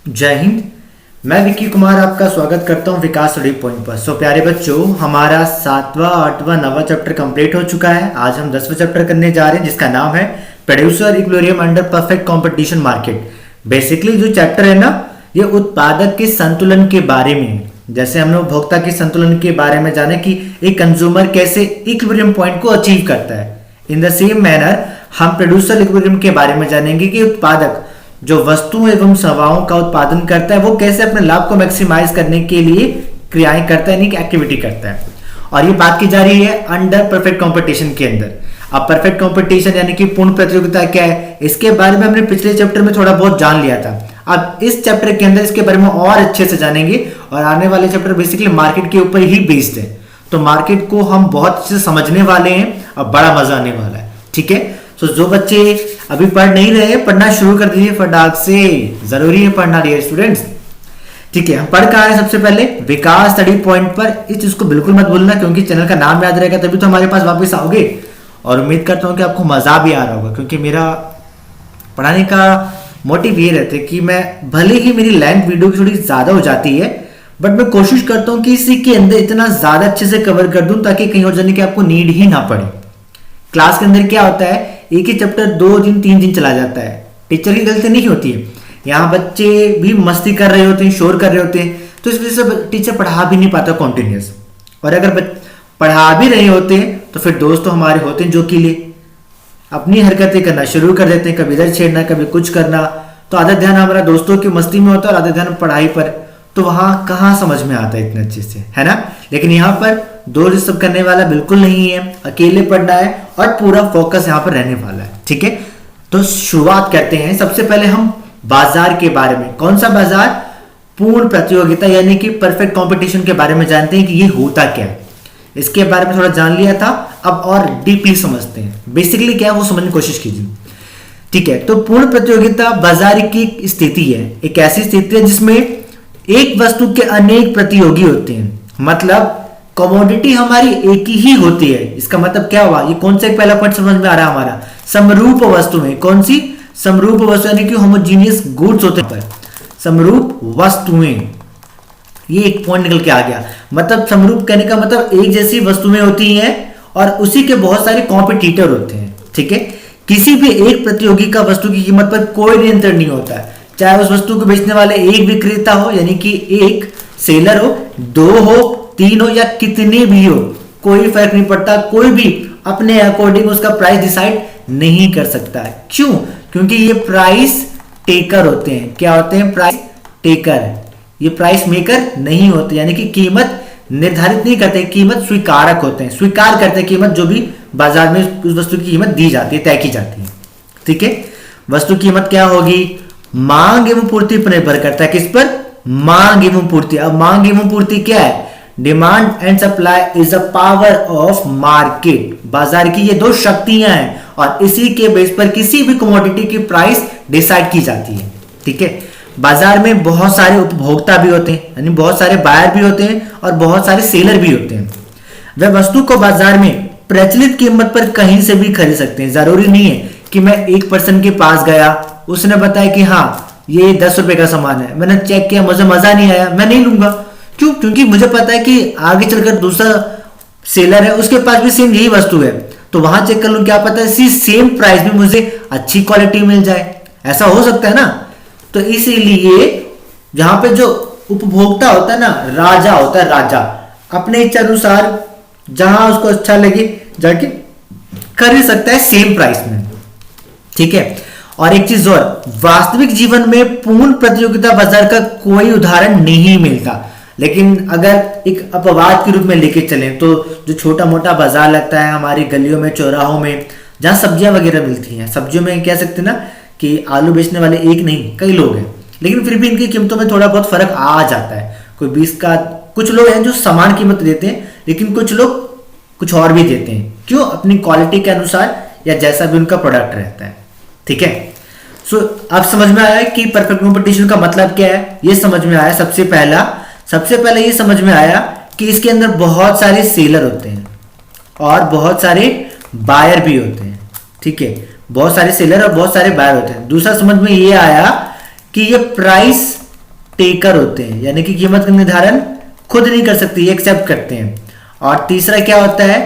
जय हिंद। मैं विक्की कुमार आपका स्वागत करता हूं विकास स्टडी पॉइंट पर। प्यारे बच्चों, हमारा 7वां 8वां 9वां चैप्टर कंप्लीट हो चुका है। आज हम 10वां चैप्टर करने जा रहे हैं जिसका नाम है producer equilibrium under perfect competition market. Basically जो चैप्टर है ना, ये उत्पादक के संतुलन के बारे में है। जैसे हमने उपभोक्ता के संतुलन के बारे में जाने कि एक कंज्यूमर कैसे इक्विलिब्रियम पॉइंट को अचीव करता है, इन द सेम मैनर हम प्रोड्यूसर इक्विलिब्रियम के बारे में जानेंगे कि उत्पादक जो वस्तुओं एवं सेवाओं का उत्पादन करता है वो कैसे अपने लाभ को मैक्सिमाइज करने के लिए क्रियाएं करता है, यानी एक्टिविटी करता है। और ये बात की जा रही है अंडर परफेक्ट कंपटीशन के अंदर। अब परफेक्ट कंपटीशन यानी कि पूर्ण प्रतियोगिता क्या है, इसके बारे में हमने पिछले चैप्टर में थोड़ा बहुत जान लिया था। अब इस चैप्टर के अंदर इसके बारे में और अच्छे से जानेंगे और आने वाले चैप्टर बेसिकली मार्केट के ऊपर ही बेस्ड है, तो मार्केट को हम बहुत अच्छे से समझने वाले हैं और बड़ा मजा आने वाला है। ठीक है, तो जो बच्चे अभी पढ़ नहीं रहे पढ़ना शुरू कर दीजिए फटाक से, जरूरी है पढ़ना डियर स्टूडेंट्स। ठीक है, हम पढ़ कहाँ हैं? सबसे पहले विकास स्टडी पॉइंट पर। इस चीज को बिल्कुल मत भूलना क्योंकि चैनल का नाम याद रहेगा तभी तो हमारे पास वापस आओगे। और उम्मीद करता हूँ कि आपको मजा भी आ रहा होगा क्योंकि मेरा पढ़ाने का मोटिव ये रहता है कि मैं भले ही मेरी लेंथ वीडियो की थोड़ी ज्यादा हो जाती है बट मैं कोशिश करता हूँ कि इसी के अंदर इतना ज्यादा अच्छे से कवर कर दूं ताकि कहीं और जाने की आपको नीड ही ना पड़े। क्लास के अंदर क्या होता है, एक ही चैप्टर 2 दिन 3 दिन चला जाता है। टीचर की गलती नहीं होती है, यहाँ बच्चे भी मस्ती कर रहे होते हैं, शोर कर रहे होते हैं, तो इस वजह से टीचर पढ़ा भी नहीं पाता कॉन्टिन्यूस। और अगर पढ़ा भी रहे होते हैं तो फिर दोस्त तो हमारे होते हैं जो कि लिए अपनी हरकतें करना शुरू कर देते हैं, कभी इधर छेड़ना कभी कुछ करना, तो आधा ध्यान हमारा दोस्तों की मस्ती में होता है और आधा ध्यान पढ़ाई पर, तो वहां कहाँ समझ में आता है इतने अच्छे से, है ना। लेकिन यहाँ पर दो सब करने वाला बिल्कुल नहीं है, अकेले पढ़ना है और पूरा फोकस यहाँ पर रहने वाला है। ठीक है, तो शुरुआत करते हैं। सबसे पहले हम बाजार के बारे में, कौन सा बाजार, पूर्ण प्रतियोगिता यानी कि परफेक्ट कंपटीशन के बारे में जानते हैं कि ये होता क्या है। इसके बारे में थोड़ा जान लिया था, अब और डीपली समझते हैं। बेसिकली क्या है वो समझने की कोशिश कीजिए। ठीक है, तो पूर्ण प्रतियोगिता बाजार की स्थिति है, एक ऐसी स्थिति है जिसमें एक वस्तु के अनेक प्रतियोगी होते हैं। मतलब कमोडिटी हमारी एक ही होती है। इसका मतलब क्या हुआ, ये कौन सा एक पहला पॉइंट समझ में आ रहा है हमारा, समरूप वस्तुएं। कौन सी समरूप वस्तु, यानी कि होमोजीनियस गुड्स होते हैं। समरूप वस्तुएं, ये एक पॉइंट निकल के आ गया। मतलब समरूप कहने का मतलब एक जैसी वस्तुएं होती हैं और उसी के बहुत सारे कॉम्पिटिटर होते हैं। ठीक है, किसी भी एक प्रतियोगी का वस्तु की कीमत पर कोई नियंत्रण नहीं होता है, चाहे उस वस्तु को बेचने वाले एक विक्रेता हो यानी कि एक सेलर हो, 2 हो, 3 हो या कितने भी हो, कोई फर्क नहीं पड़ता। कोई भी अपने अकॉर्डिंग उसका प्राइस डिसाइड नहीं कर सकता है। क्यों? क्योंकि ये प्राइस टेकर होते हैं। क्या होते हैं? Price taker. ये प्राइस मेकर नहीं होते, यानी कि कीमत निर्धारित नहीं करते, कीमत स्वीकारक होते हैं। स्वीकार करते हैं कीमत जो भी बाजार में उस वस्तु की कीमत दी जाती है, तय की जाती है। ठीक है, वस्तु की कीमत क्या होगी, मांग एवं पूर्ति पर निर्भर करता है। किस पर? मांग एवं पूर्ति। अब मांग एवं पूर्ति क्या है, demand and supply is a power of market. बाजार की ये दो शक्तियां हैं और इसी के बेस पर किसी भी कमोडिटी की प्राइस डिसाइड की जाती है। ठीक है, बाजार में बहुत सारे उपभोक्ता भी होते हैं, यानी बहुत सारे बायर भी होते हैं और बहुत सारे सेलर भी होते हैं। वह वस्तु को बाजार में प्रचलित कीमत पर कहीं से भी खरीद सकते हैं। जरूरी नहीं है कि मैं एक पर्सन के पास गया, उसने बताया कि हाँ ये 10 रुपए का सामान है, मैंने चेक किया, मुझे मजा नहीं आया, मैं नहीं लूंगा। क्यों? क्योंकि मुझे पता है कि आगे चलकर दूसरा सेलर है उसके पास भी सेम यही वस्तु है, तो वहां चेक कर लूं, क्या पता है सेम प्राइस में मुझे अच्छी क्वालिटी मिल जाए। ऐसा हो सकता है ना। तो इसीलिए जहां पे जो उपभोक्ता होता है ना, राजा होता है, राजा अपने इच्छा अनुसार जहां उसको अच्छा लगे जाके खरीद सकता है सेम प्राइस में। ठीक है, और एक चीज और, वास्तविक जीवन में पूर्ण प्रतियोगिता बाजार का कोई उदाहरण नहीं मिलता। लेकिन अगर एक अपवाद के रूप में लेके चलें तो जो छोटा मोटा बाजार लगता है हमारी गलियों में, चौराहों में, जहां सब्जियां वगैरह मिलती हैं, सब्जियों में कह सकते हैं ना कि आलू बेचने वाले एक नहीं कई लोग हैं, लेकिन फिर भी इनकी कीमतों में थोड़ा बहुत फर्क आ जाता है। कोई 20 का, कुछ लोग हैं जो समान कीमत देते हैं लेकिन कुछ लोग कुछ और भी देते हैं। क्यों? अपनी क्वालिटी के अनुसार या जैसा भी उनका प्रोडक्ट रहता है। ठीक है, सो अब समझ में आया कि परफेक्ट कंपटीशन का मतलब क्या है, ये समझ में आया। सबसे पहले ये समझ में आया कि इसके अंदर बहुत सारे सेलर होते हैं और बहुत सारे बायर भी होते हैं। ठीक है, बहुत सारे सेलर और बहुत सारे बायर होते हैं। दूसरा समझ में ये आया कि ये प्राइस टेकर होते हैं, यानी कि कीमत का निर्धारण खुद नहीं कर सकते, ये एक्सेप्ट करते हैं। और तीसरा क्या होता है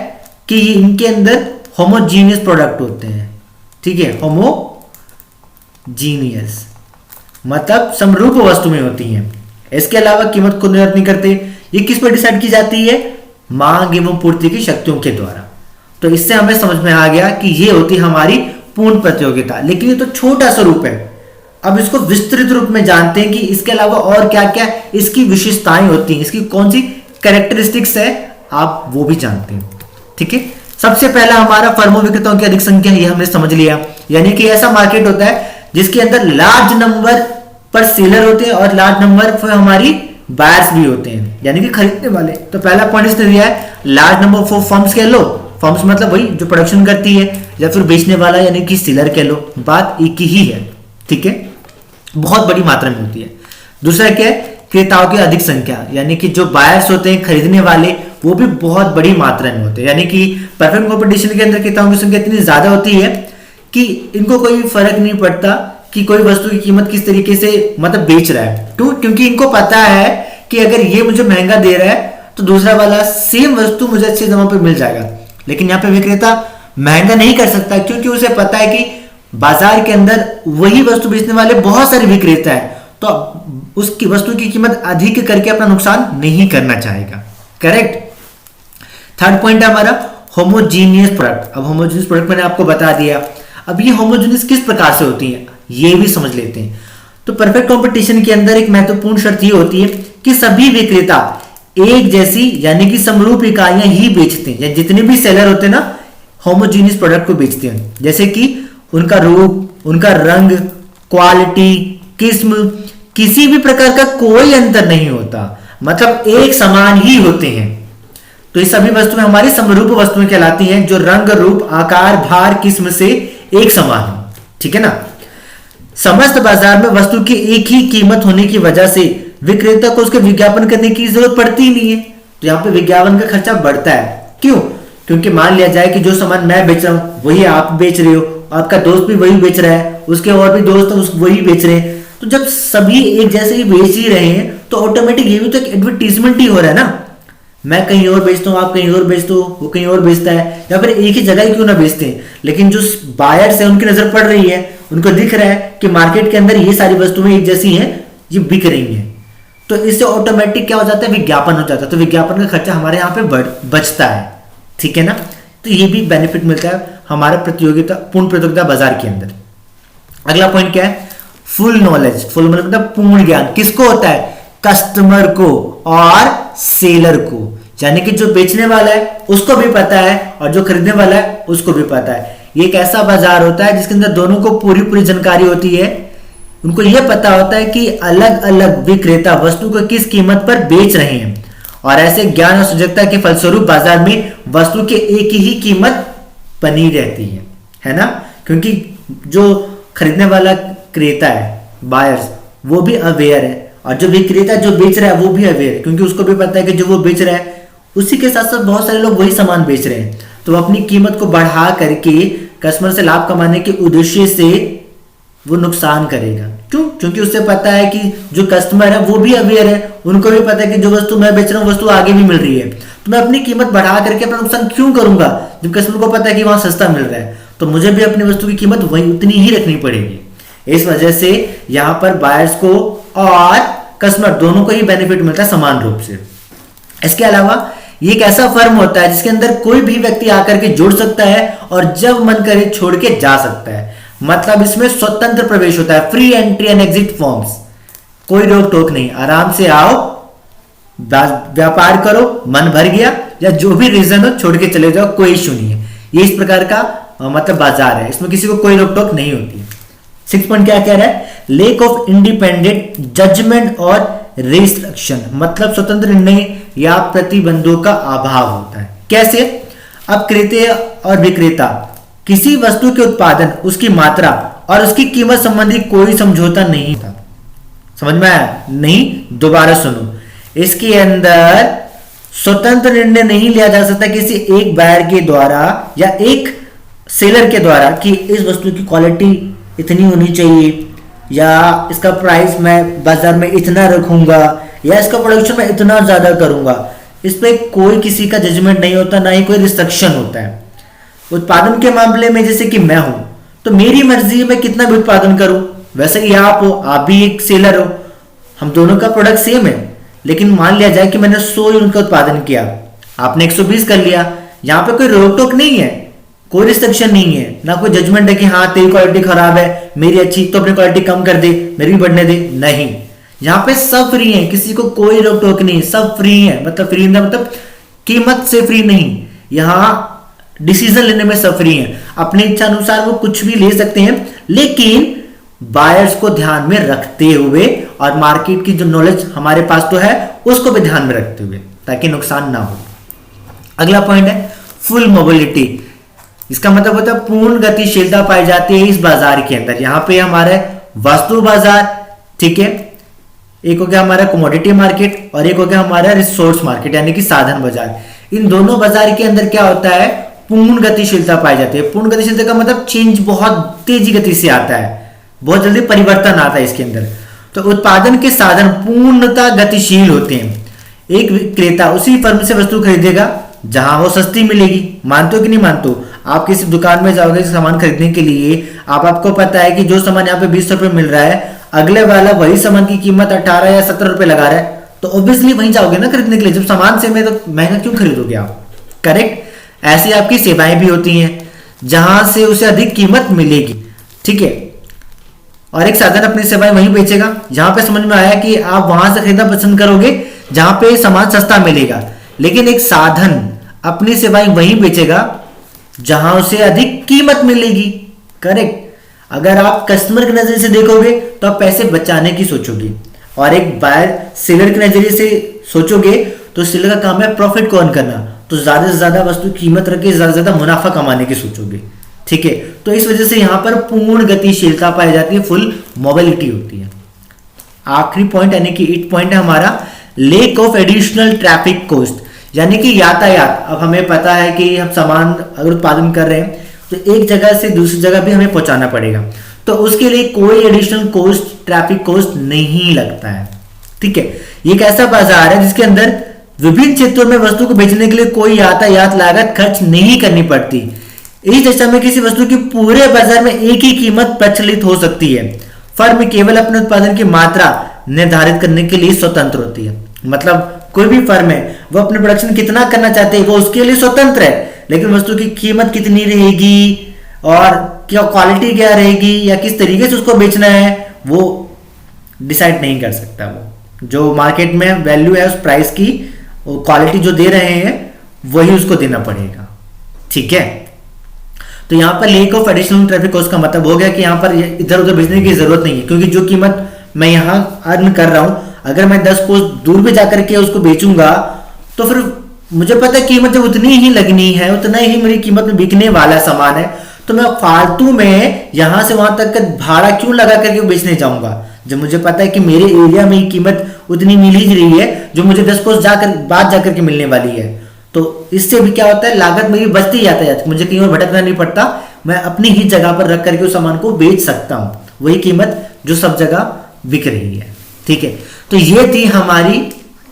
कि इनके अंदर होमोजीनियस प्रोडक्ट होते हैं, ठीक है, होमोजीनियस मतलब समरूप वस्तु में होती हैं। इसके अलावा कीमत को निर्धारित नहीं करते। ये किस पर डिसाइड की जाती है? मांग एवं पूर्ति की शक्तियों के द्वारा। तो इससे हमें समझ में आ गया कि ये होती हमारी पूर्ण प्रतियोगिता। लेकिन ये तो छोटा सा रूप है, अब इसको विस्तृत रूप में जानते हैं कि इसके अलावा और क्या क्या इसकी विशेषताएं होती हैं, इसकी कौन सी कैरेक्टरिस्टिक्स है, आप वो भी जानते हैं। ठीक है, सबसे पहला हमारा फर्मों विक्रेताओं की अधिक संख्या, ये हमने समझ लिया। यानी कि ऐसा मार्केट होता है जिसके अंदर लार्ज नंबर पर सेलर होते हैं और लार्ज नंबर पर हमारी बायर्स भी होते हैं, यानी कि खरीदने वाले। तो पहला पॉइंट इसने दिया है लार्ज नंबर ऑफ फर्म्स कह लो, फर्म्स मतलब वही जो प्रोडक्शन करती है, या फिर बेचने वाला यानी कि सेलर कह लो, बात एक ही है। ठीक है, बहुत बड़ी मात्रा में होती है। दूसरा क्या है? क्रेताओं की अधिक संख्या, यानी कि जो बायर्स होते हैं खरीदने वाले वो भी बहुत बड़ी मात्रा में होते हैं। यानी कि परफेक्ट कॉम्पिटिशन के अंदर क्रेताओं की संख्या इतनी ज्यादा होती है कि इनको कोई फर्क नहीं पड़ता कि कोई वस्तु की कीमत किस तरीके से मतलब बेच रहा है। क्योंकि इनको पता है कि अगर ये मुझे महंगा दे रहा है तो दूसरा वाला सेम वस्तु मुझे अच्छे दामों पे मिल जाएगा। लेकिन यहाँ पे विक्रेता महंगा नहीं कर सकता, क्योंकि उसे पता है कि बाजार के अंदर वही वस्तु बेचने वाले बहुत सारे विक्रेता है, तो उसकी वस्तु की कीमत अधिक करके अपना नुकसान नहीं करना चाहेगा। करेक्ट। थर्ड पॉइंट है हमारा होमोजीनियस प्रोडक्ट। अब होमोजीनियस प्रोडक्ट मैंने आपको बता दिया। अब ये होमोजीनियस किस प्रकार से होती है ये भी समझ लेते हैं। तो परफेक्ट कंपटीशन के अंदर एक महत्वपूर्ण शर्त ये होती है कि सभी विक्रेता एक जैसी यानी कि समरूप इकाइयां ही बेचते हैं, या जितने भी सेलर होते हैं ना होमोजीनियस प्रोडक्ट को बेचते हैं, जैसे कि उनका रूप, उनका रंग, क्वालिटी, किस्म, किसी भी प्रकार का कोई अंतर नहीं होता, मतलब एक समान ही होते हैं। तो ये सभी वस्तुएं हमारी समरूप वस्तुएं कहलाती हैं, जो रंग, रूप, आकार, भार, किस्म से एक समान है। ठीक है ना। समस्त बाजार में वस्तु की एक ही कीमत होने की वजह से विक्रेता को उसके विज्ञापन करने की जरूरत पड़ती ही नहीं है। तो यहाँ पे विज्ञापन का खर्चा बढ़ता है। क्यों? क्योंकि मान लिया जाए कि जो सामान मैं बेच रहा हूं वही आप बेच रहे हो, आपका दोस्त भी वही बेच रहा है, उसके और भी दोस्त वही बेच रहे हैं, तो जब सभी एक जैसे ही बेच ही रहे हैं तो ऑटोमेटिक ये भी तो एक एडवर्टीजमेंट ही हो रहा है ना। मैं कहीं और बेचता हूँ, आप कहीं और बेचते हो, वो कहीं और बेचता है, या फिर एक ही जगह ही क्यों ना बेचते हैं, लेकिन जो बायर्स है उनकी नजर पड़ रही है, उनको दिख रहा है कि मार्केट के अंदर ये सारी वस्तुएं एक जैसी हैं, ये बिक रही हैं, तो इससे ऑटोमेटिक क्या हो जाता है, विज्ञापन हो जाता है। तो विज्ञापन का खर्चा हमारे यहाँ पे बचता है। ठीक है ना। तो ये भी बेनिफिट मिलता है हमारा पूर्ण प्रतियोगिता बाजार के अंदर। अगला पॉइंट क्या है? Full knowledge. फुल मतलब पूर्ण ज्ञान किसको होता है? कस्टमर को और सेलर को, यानी कि जो बेचने वाला है उसको भी पता है और जो खरीदने वाला है उसको भी पता है। ये एक ऐसा बाजार होता है जिसके अंदर दोनों को पूरी जानकारी होती है। उनको यह पता होता है कि अलग अलग विक्रेता वस्तु को किस कीमत पर बेच रहे हैं, और ऐसे ज्ञान और सजगता के फलस्वरूप बाजार में वस्तु के एक ही कीमत बनी रहती है ना। क्योंकि जो खरीदने वाला क्रेता है, बायर्स, वो भी अवेयर है, और जो विक्रेता जो बेच रहा है वो भी अवेयर है, क्योंकि उसको भी पता है कि जो वो बेच रहा है उसी के साथ साथ बहुत सारे लोग वही सामान बेच रहे हैं। तो वो अपनी कीमत को बढ़ा करके कस्टमर से लाभ कमाने के उद्देश्य से वो नुकसान करेगा। क्यों? क्योंकि उससे पता है कि जो कस्टमर है वो भी अवेयर है, उनको भी पता है कि जो वस्तु मैं बेच रहा हूँ वस्तु आगे भी मिल रही है, तो मैं अपनी कीमत बढ़ा करके अपना नुकसान क्यों करूंगा, जब कस्टमर को पता है कि वहां सस्ता मिल रहा है। तो मुझे भी अपनी वस्तु की कीमत वही उतनी ही रखनी पड़ेगी। इस वजह से यहां पर बायर्स को और कस्टमर दोनों को ही बेनिफिट मिलता है समान रूप से। इसके अलावा ये एक ऐसा फर्म होता है जिसके अंदर कोई भी व्यक्ति आकर के जुड़ सकता है और जब मन करे छोड़ के जा सकता है, मतलब इसमें स्वतंत्र प्रवेश होता है, free entry and exit forms, कोई रोक टोक नहीं, आराम से आओ, व्यापार करो, मन भर गया या जो भी रीजन हो छोड़ के चले जाओ, कोई इश्यू नहीं है। ये इस प्रकार का मतलब बाजार है, इसमें किसी को कोई रोक टोक नहीं होती। 6 पॉइंट क्या कह रहा है? लेक ऑफ इंडिपेंडेंट जजमेंट और रिस्ट्रिक्शन, मतलब स्वतंत्र निर्णय या प्रतिबंधों का अभाव होता है। कैसे? अब क्रेता और विक्रेता किसी वस्तु के उत्पादन, उसकी मात्रा और उसकी कीमत संबंधी कोई समझौता नहीं था। समझ में आया? नहीं, दोबारा सुनो। इसके अंदर स्वतंत्र निर्णय नहीं लिया जा सकता किसी एक बायर के द्वारा या एक सेलर के द्वारा कि इस वस्तु की क्वालिटी इतनी होनी चाहिए, या इसका प्राइस मैं बाजार में इतना रखूंगा, या इसका प्रोडक्शन मैं इतना ज्यादा करूंगा। इस पे कोई किसी का जजमेंट नहीं होता, ना ही कोई रिस्ट्रिक्शन होता है। उत्पादन के मामले में जैसे कि मैं हूं, तो मेरी मर्जी है मैं कितना भी उत्पादन करूं। वैसे ही आप हो, आप भी एक सेलर हो, हम दोनों का प्रोडक्ट सेम है, लेकिन मान लिया जाए कि मैंने 100 यूनिट का उत्पादन किया, आपने 120 कर लिया। यहाँ पे कोई रोक टोक नहीं है, कोई रिस्ट्रिक्शन नहीं है, ना कोई जजमेंट है कि हाँ तेरी क्वालिटी खराब है, मेरी अच्छी, तो अपनी क्वालिटी कम कर दे, मेरी भी बढ़ने दे। नहीं, यहाँ पे सब फ्री है, किसी को कोई रोक टोक नहीं, सब फ्री है। मतलब फ्री मतलब कीमत से फ्री नहीं, यहाँ डिसीजन लेने में सब फ्री है। अपनी इच्छा अनुसार वो कुछ भी ले सकते हैं, लेकिन बायर्स को ध्यान में रखते हुए और मार्केट की जो नॉलेज हमारे पास तो है उसको भी ध्यान में रखते हुए, ताकि नुकसान ना हो। अगला पॉइंट है फुल मोबिलिटी। इसका मतलब होता है पूर्ण गतिशीलता पाई जाती है इस बाजार के अंदर। यहाँ पे हमारे वस्तु बाजार, ठीक है, एक हो गया हमारा कमोडिटी मार्केट और एक हो गया हमारा रिसोर्स मार्केट यानी कि साधन बाजार। इन दोनों बाजार के अंदर क्या होता है, पूर्ण गतिशीलता पाई जाती है। पूर्ण गतिशीलता का मतलब चेंज बहुत तेजी गति से आता है, बहुत जल्दी परिवर्तन आता है इसके अंदर। तो उत्पादन के साधन पूर्णतः गतिशील होते हैं। एक विक्रेता उसी फर्म से वस्तु खरीदेगा जहां वो सस्ती मिलेगी। मानते हो कि नहीं मानते हो? आप किसी दुकान में जाओगे सामान खरीदने के लिए, आपको पता है कि जो सामान यहाँ पे 20 रुपए मिल रहा है, अगले वाला वही सामान की कीमत 18 या 17 रुपए लगा रहा है, तो ऑब्वियसली वहीं जाओगे ना खरीदने के लिए। जब सामान से में तो महंगा क्यों खरीदोगे आप? करेक्ट। ऐसी आपकी सेवाएं भी होती हैं जहां से उसे अधिक कीमत मिलेगी, ठीक है। और एक साधन अपनी सेवाएं वहीं बेचेगा जहां पे समझ में आया कि आप वहां से खरीदना पसंद करोगे जहां पे सामान सस्ता मिलेगा। लेकिन एक साधन अपनी सेवाएं वहीं बेचेगा जहां उसे अधिक कीमत मिलेगी। करेक्ट। अगर आप कस्टमर के नजरिए से देखोगे तो आप पैसे बचाने की सोचोगे, और एक बायर सेलर के नजरिए से सोचोगे तो सेलर का काम है प्रॉफिट को अर्न करना, तो ज्यादा से ज्यादा वस्तु कीमत रख के ज्यादा से ज्यादा मुनाफा कमाने की सोचोगे, ठीक है। तो इस वजह से यहां पर पूर्ण गतिशीलता पाई जाती है, फुल मोबिलिटी होती है। आखिरी पॉइंट यानी कि 8 पॉइंट है हमारा lake of additional traffic cost, यानी कि यातायात। अब हमें पता है कि हम सामान अगर उत्पादन कर रहे हैं तो एक जगह से दूसरी जगह भी हमें पहुंचाना पड़ेगा, तो उसके लिए कोई एडिशनल कॉस्ट, ट्रैफिक कॉस्ट नहीं लगता है, ठीक है। ये एक ऐसा बाजार है जिसके अंदर विभिन्न क्षेत्रों में वस्तु को बेचने के लिए कोई यातायात लागत खर्च नहीं करनी पड़ती। इस दशा में किसी वस्तु की पूरे बाजार में एक ही कीमत प्रचलित हो सकती है। फर्म केवल अपने उत्पादन की मात्रा निर्धारित करने के लिए स्वतंत्र होती है। मतलब कोई भी फर्म है वो अपने प्रोडक्शन कितना करना चाहते हैं वो उसके लिए स्वतंत्र है, लेकिन वस्तु की कीमत कितनी रहेगी और क्या क्वालिटी क्या रहेगी या किस तरीके से उसको बेचना है वो डिसाइड नहीं कर सकता। वो जो मार्केट में वैल्यू है उस प्राइस की, क्वालिटी जो दे रहे हैं वही उसको देना पड़ेगा, ठीक है। तो यहाँ पर lake of additional traffic cost का मतलब हो गया कि यहाँ पर इधर उधर बेचने की जरूरत नहीं है, क्योंकि जो कीमत मैं यहाँ अर्न कर रहा हूं, अगर मैं 10 कोस दूर भी जाकर के उसको बेचूंगा तो फिर मुझे पता है कीमत जब उतनी ही लगनी है, उतना ही मेरी कीमत में बिकने वाला सामान है, तो मैं फालतू में यहां से वहां तक का भाड़ा क्यों लगा करके बेचने जाऊंगा, जब मुझे पता है कि मेरे एरिया में कीमत उतनी मिल ही रही है जो मुझे 10 कोस जाकर बाद जाकर के मिलने वाली है। तो इससे भी क्या होता है, लागत मेरी बचती जाता है, मुझे कहीं और भटकना नहीं पड़ता, मैं अपनी ही जगह पर रख करके उस सामान को बेच सकता हूं, वही कीमत जो सब जगह बिक रही है, ठीक है। तो ये थी हमारी,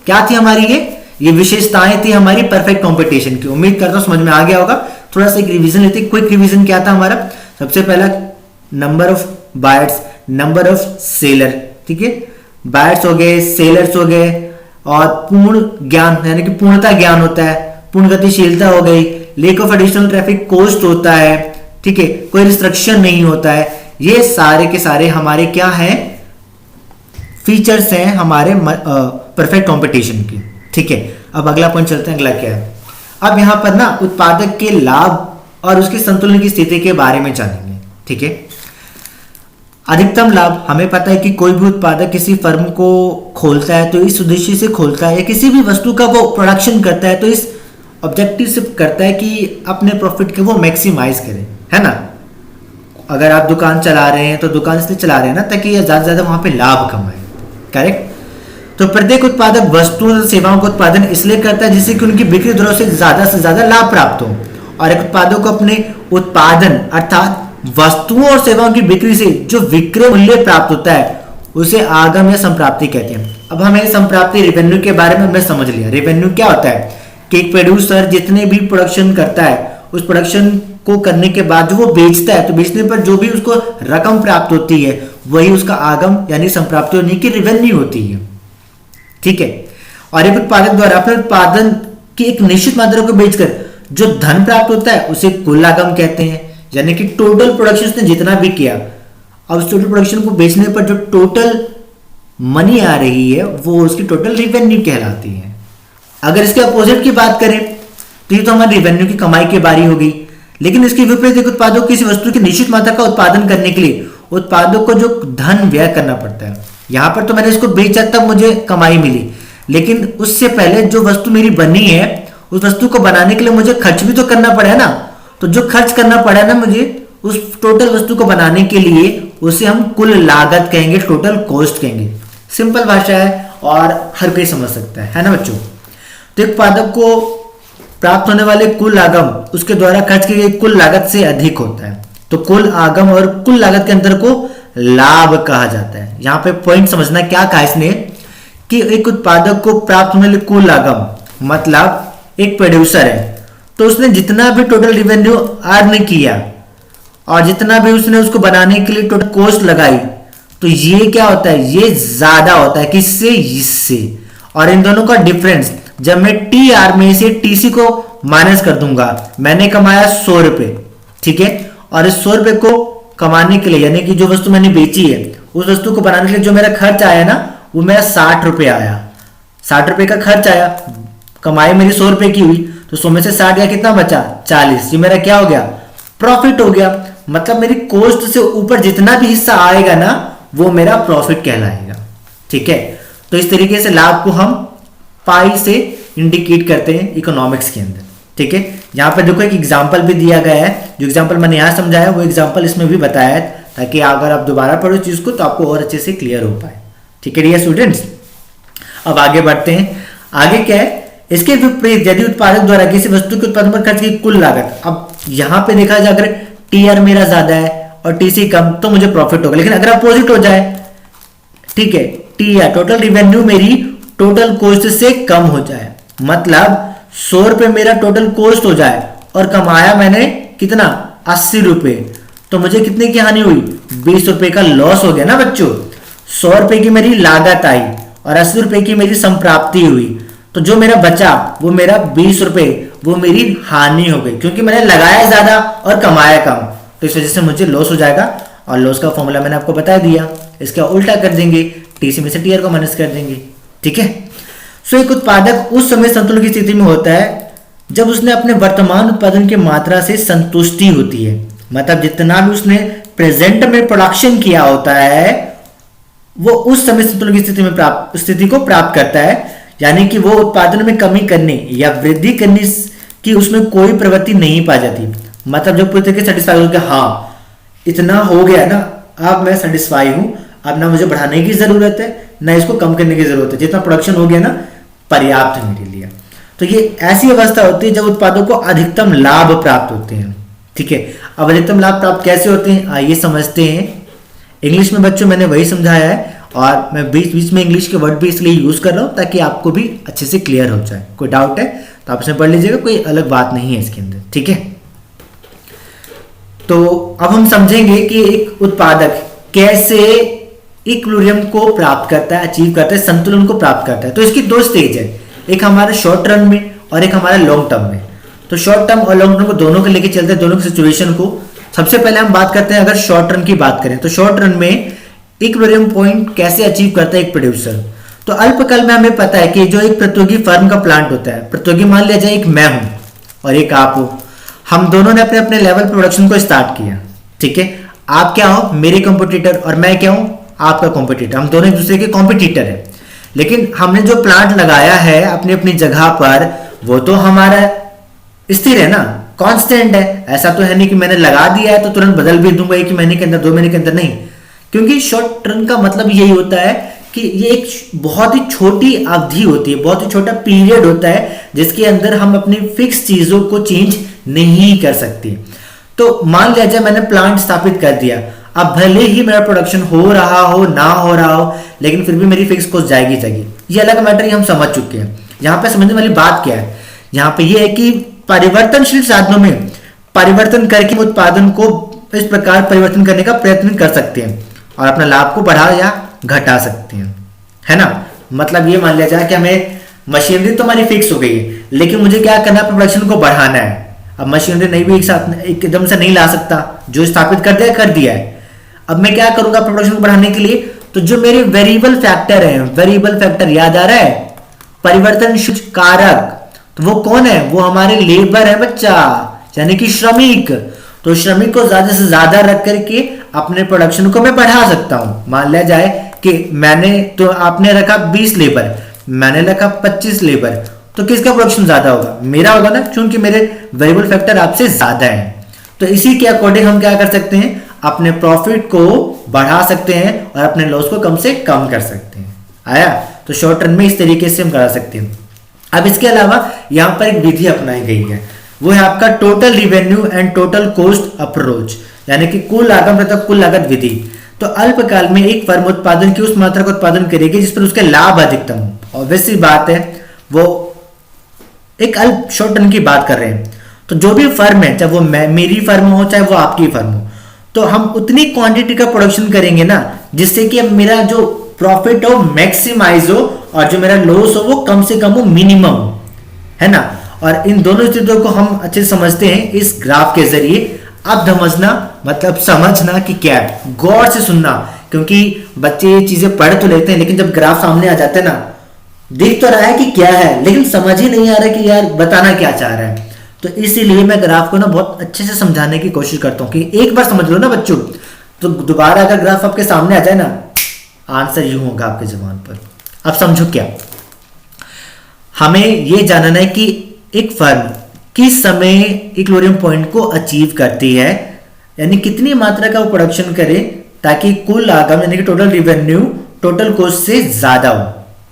क्या थी हमारी ये विशेषताएं थी हमारी परफेक्ट कंपटीशन की। उम्मीद करता हूं समझ में आ गया होगा। थोड़ा सा एक रिवीजन लेते हैं। क्विक रिवीजन क्या था हमारा? सबसे पहला number of buyers, number of seller, ठीक है। बायर्स हो गए, सेलर्स हो गए, और पूर्ण ज्ञान यानी कि पूर्णता ज्ञान होता है, पूर्ण गतिशीलता हो गई, lake of additional traffic cost होता है, ठीक है, कोई रिस्ट्रिक्शन नहीं होता है। ये सारे के सारे हमारे क्या हैं, फीचर्स हैं हमारे परफेक्ट कंपटीशन की, ठीक है। अब अगला पॉइंट चलते हैं, अगला क्या है। अब यहां पर ना उत्पादक के लाभ और उसके संतुलन की स्थिति के बारे में जानेंगे, ठीक है। अधिकतम लाभ, हमें पता है कि कोई भी उत्पादक किसी फर्म को खोलता है तो इस उद्देश्य से खोलता है, या किसी भी वस्तु का वो प्रोडक्शन करता है तो इस ऑब्जेक्टिव से करता है कि अपने प्रॉफिट को वो मैक्सिमाइज करे, है ना। अगर आप दुकान चला रहे हैं तो दुकान इसलिए चला रहे हैं ना ताकि ज्यादा से ज्यादा वहां पे लाभ कमाए, करेक्ट। तो प्रत्येक उत्पादक वस्तुओं और सेवाओं का उत्पादन इसलिए करता है जिससे कि उनकी बिक्री दरों से ज्यादा लाभ प्राप्त हो, और एक उत्पादक को अपने उत्पादन अर्थात वस्तुओं और सेवाओं की बिक्री से जो विक्रय मूल्य प्राप्त होता है उसे आगम या संप्राप्ति कहते हैं। अब हमें संप्राप्ति रेवेन्यू के बारे में हमने समझ लिया। रेवेन्यू क्या होता है कि एक प्रोड्यूसर जितने भी प्रोडक्शन करता है उस प्रोडक्शन को करने के बाद जो वो बेचता है तो बेचने पर जो भी उसको रकम प्राप्त होती है वही उसका आगम यानी संप्राप्ति होने की रेवेन्यू होती है। ठीक है। और एक उत्पादक द्वारा अपने उत्पादन की एक निश्चित मात्रा को बेचकर जो धन प्राप्त होता है उसे कुल आगम कहते हैं, यानी कि टोटल प्रोडक्शन उसने जितना भी किया अब उस टोटल प्रोडक्शन को बेचने पर जो टोटल मनी आ रही है वो उसकी टोटल रेवेन्यू कहलाती है। अगर इसके अपोजिट की बात करें तो ये तो हमारी रेवेन्यू की कमाई की बारी हो गई। लेकिन इसके विपरीत एक उत्पादक को किसी वस्तु की निश्चित मात्रा का उत्पादन करने के लिए उत्पादक को जो धन व्यय करना पड़ता है। यहां पर तो मैंने इसको बेचा तब मुझे कमाई मिली, लेकिन उससे पहले जो वस्तु मेरी बनी है उस वस्तु को बनाने के लिए मुझे खर्च भी तो करना पड़ा ना। तो जो खर्च करना पड़ा ना मुझे उस टोटल वस्तु को बनाने के लिए उसे हम कुल लागत कहेंगे, टोटल कॉस्ट कहेंगे। सिंपल भाषा है और हर कोई समझ सकता है ना बच्चों। तो एक उत्पादक को प्राप्त होने वाले कुल आगम उसके द्वारा खर्च की गई कुल लागत से अधिक होता है। तो कुल आगम और कुल लागत के अंतर को लाभ कहा जाता है। यहाँ पे पॉइंट समझना क्या कहा इसने कि एक उत्पादक को प्राप्त होने वाले कुल आगम मतलब एक प्रोड्यूसर है तो उसने जितना भी टोटल रेवेन्यू अर्न किया और जितना भी उसने उसको बनाने के लिए टोटल कॉस्ट लगाई तो ये क्या होता है, ये ज्यादा होता है किससे, इससे। और इन दोनों का डिफरेंस जब मैं टी आर में से टीसी को माइनस कर दूंगा, मैंने कमाया 100 रुपए, ठीक है, और इस 100 रुपए को कमाने के लिए यानी कि जो वस्तु मैंने बेची है उस वस्तु को बनाने के लिए जो मेरा खर्च आया ना वो मेरा 60 रुपए आया। 60 रुपए का खर्च आया, कमाई मेरी 100 रुपए की हुई तो 100 में से 60 गया, कितना बचा 40। ये मेरा क्या हो गया, प्रॉफिट हो गया। मतलब मेरी कॉस्ट से ऊपर जितना भी हिस्सा आएगा ना वो मेरा प्रॉफिट कहलाएगा। ठीक है। तो इस तरीके से लाभ को हम पाई से इंडिकेट करते हैं इकोनॉमिक्स के अंदर। ठीक है। यहाँ पर देखो एक एग्जांपल भी दिया गया है, जो एग्जांपल मैंने यहाँ समझाया वो एग्जांपल इसमें भी बताया है ताकि अगर आप दोबारा पढ़ो चीज को तो आपको और अच्छे से क्लियर हो पाए। ठीक है डियर स्टूडेंट्स। अब आगे बढ़ते हैं। आगे क्या है, इसके विपरीत यदि उत्पादक द्वारा किसी वस्तु के उत्पादन पर खर्च की कुल लागत, अब यहाँ पे देखा जाए अगर टीआर मेरा ज्यादा है और टीसी कम तो मुझे प्रॉफिट होगा। लेकिन अगर अपोजिट हो जाए, ठीक है, टीआर टोटल रिवेन्यू मेरी टोटल कॉस्ट से कम हो जाए, मतलब 100 रुपए मेरा टोटल कॉस्ट हो जाए और कमाया मैंने कितना 80 रुपए, तो मुझे कितने की हानि हुई, 20 रुपए का लॉस हो गया ना बच्चों। 100 रुपए की मेरी लागत आई और 80 रुपए की मेरी संप्राप्ति हुई, तो जो मेरा बचा वो मेरा 20 रुपए वो मेरी हानि हो गई क्योंकि मैंने लगाया ज्यादा और कमाया कम। तो इस वजह से मुझे लॉस हो जाएगा और लॉस का फॉर्मूला मैंने आपको बता दिया। इसका उल्टा कर देंगे, टीसी में से टीआर को माइनस कर देंगे। ठीक है। सो एक उत्पादक उस समय संतुलन की स्थिति में होता है जब उसने अपने वर्तमान उत्पादन की मात्रा से संतुष्टि होती है, मतलब जितना भी उसने प्रेजेंट में प्रोडक्शन किया होता है वो उस समय संतुलन की स्थिति को प्राप्त करता है, यानी कि वो उत्पादन में कमी करने या वृद्धि करने की उसमें कोई प्रवृत्ति नहीं पाई जाती। मतलब जब पूरी तरीके सेटिस्फाई हो गया, हाँ इतना हो गया ना, अब मैं सेटिस्फाई हूं, अब ना मुझे बढ़ाने की जरूरत है ना इसको कम करने की जरूरत है, जितना प्रोडक्शन हो गया ना पर्याप्त है मेरे लिए। तो ये ऐसी अवस्था होती है जब उत्पादों को अधिकतम लाभ प्राप्त होते हैं। ठीक है। अब अधिकतम लाभ प्राप्त कैसे होते हैं आइए समझते हैं। इंग्लिश में बच्चों मैंने वही समझाया है और मैं बीच बीच में इंग्लिश के वर्ड भी इसलिए यूज कर रहा हूं ताकि आपको भी अच्छे से क्लियर हो जाए। कोई डाउट है तो आप इसमें पढ़ लीजिएगा, कोई अलग बात नहीं है इसके अंदर। ठीक है। तो अब हम समझेंगे कि एक उत्पादक कैसे इक्विलिब्रियम को प्राप्त करता है, अचीव करता है, संतुलन को प्राप्त करता है। तो इसकी दो स्टेज है, एक हमारा शॉर्ट रन में और एक हमारा लॉन्ग टर्म में। तो शॉर्ट टर्म और लॉन्ग टर्म को दोनों को लेके चलते हैं, दोनों की सिचुएशन को। सबसे पहले हम बात करते हैं अगर शॉर्ट रन की बात करें तो शॉर्ट रन में इक्विलिब्रियम पॉइंट कैसे अचीव करता है एक प्रोड्यूसर। तो अल्पकाल में हमें पता है कि जो एक प्रतियोगी फर्म का प्लांट होता है, प्रतियोगी मान लिया जाए एक मैं हूं और एक आप हो, हम दोनों ने अपने अपने लेवल प्रोडक्शन को स्टार्ट किया। ठीक है। आप क्या हो, मेरे कॉम्पिटिटर, और मैं क्या हूं, आपका कॉम्पिटिटर। हम दोनों एक दूसरे के कॉम्पिटिटर है, लेकिन हमने जो प्लांट लगाया है अपनी अपनी जगह पर वो तो हमारा स्थिर है ना, कांस्टेंट है। ऐसा तो है नहीं कि मैंने लगा दिया है तो तुरंत बदल भी दूंगा 1 महीने के अंदर, 2 महीने के अंदर, नहीं। क्योंकि शॉर्ट रन का मतलब यही होता है कि ये एक बहुत ही छोटी अवधि होती है, बहुत ही छोटा पीरियड होता है जिसके अंदर हम अपनी फिक्स चीजों को चेंज नहीं कर सकते। तो मान लिया जाए मैंने प्लांट स्थापित कर दिया, अब भले ही मेरा प्रोडक्शन हो रहा हो ना हो रहा हो, लेकिन फिर भी मेरी फिक्स कॉस्ट जाएगी जाएगी। ये अलग मैटर, ये हम समझ चुके हैं। यहाँ पे समझने वाली बात क्या है, यहाँ पे ये है कि परिवर्तनशील साधनों में परिवर्तन करके उत्पादन को इस प्रकार परिवर्तन करने का प्रयत्न कर सकते हैं और अपना लाभ को बढ़ा या घटा सकते हैं, है ना। मतलब ये मान लिया जाए कि हमें मशीनरी तो हमारी फिक्स हो गई है, लेकिन मुझे क्या करना है, प्रोडक्शन को बढ़ाना है। अब मशीनरी नहीं भी एक साथ एकदम से नहीं ला सकता, जो स्थापित कर दिया है। अब मैं क्या करूंगा प्रोडक्शन को बढ़ाने के लिए, तो जो मेरे वेरिएबल फैक्टर है, वेरिएबल फैक्टर याद आ रहा है, परिवर्तनशील कारक, तो वो कौन है, वो हमारे लेबर है बच्चा, यानी कि श्रमिक। तो श्रमिक को ज्यादा से ज्यादा रख करके अपने प्रोडक्शन को मैं बढ़ा सकता हूं। मान लिया जाए कि मैंने तो आपने रखा 20 लेबर, मैंने रखा 25 लेबर, तो किसका प्रोडक्शन ज्यादा होगा, मेरा होगा ना, क्योंकि मेरे वेरिएबल फैक्टर आपसे ज्यादा है। तो इसी के अकॉर्डिंग हम क्या कर सकते हैं, अपने प्रॉफिट को बढ़ा सकते हैं और अपने लॉस को कम से कम कर सकते हैं। आया, तो शॉर्ट रन में इस तरीके से हम करा सकते हैं। अब इसके अलावा यहां पर एक विधि अपनाई गई है, वो है आपका total revenue and total cost approach, यानी कि कुल लागत तथा कुल लागत विधि। तो अल्पकाल में एक फर्म उत्पादन की उस मात्रा का उत्पादन करेगी जिस पर उसके लाभ अधिकतम हो। ऑब्वियस सी बात है, वो एक अल्प शॉर्ट टर्म की बात कर रहे हैं। तो जो भी फर्म है, चाहे वो मेरी फर्म हो चाहे वो आपकी फर्म हो, तो हम उतनी क्वांटिटी का प्रोडक्शन करेंगे ना जिससे कि मेरा जो प्रॉफिट हो मैक्सिमाइज हो और जो मेरा लॉस हो वो कम से कम हो, मिनिमम हो, है ना। और इन दोनों स्थितियों को हम अच्छे से समझते हैं इस ग्राफ के जरिए। अब समझना मतलब समझना कि क्या है, गौर से सुनना, क्योंकि बच्चे ये चीजें पढ़ तो लेते हैं लेकिन जब ग्राफ सामने आ जाते हैं ना, दिख तो रहा है कि क्या है लेकिन समझ ही नहीं आ रहा कि यार बताना क्या चाह रहा है। तो इसीलिए मैं ग्राफ को ना बहुत अच्छे से समझाने की कोशिश करता हूँ कि एक बार समझ लो ना बच्चों, तो दोबारा अगर ग्राफ आपके सामने आ जाए ना, आंसर यूं होगा आपके जबान पर। अब समझो क्या, हमें यह जानना है कि एक फर्म किस समय इक्विलिब्रियम पॉइंट को अचीव करती है, यानी कितनी मात्रा का वो प्रोडक्शन करे ताकि कुल लागत यानी कि टोटल रिवेन्यू टोटल कॉस्ट से ज्यादा हो।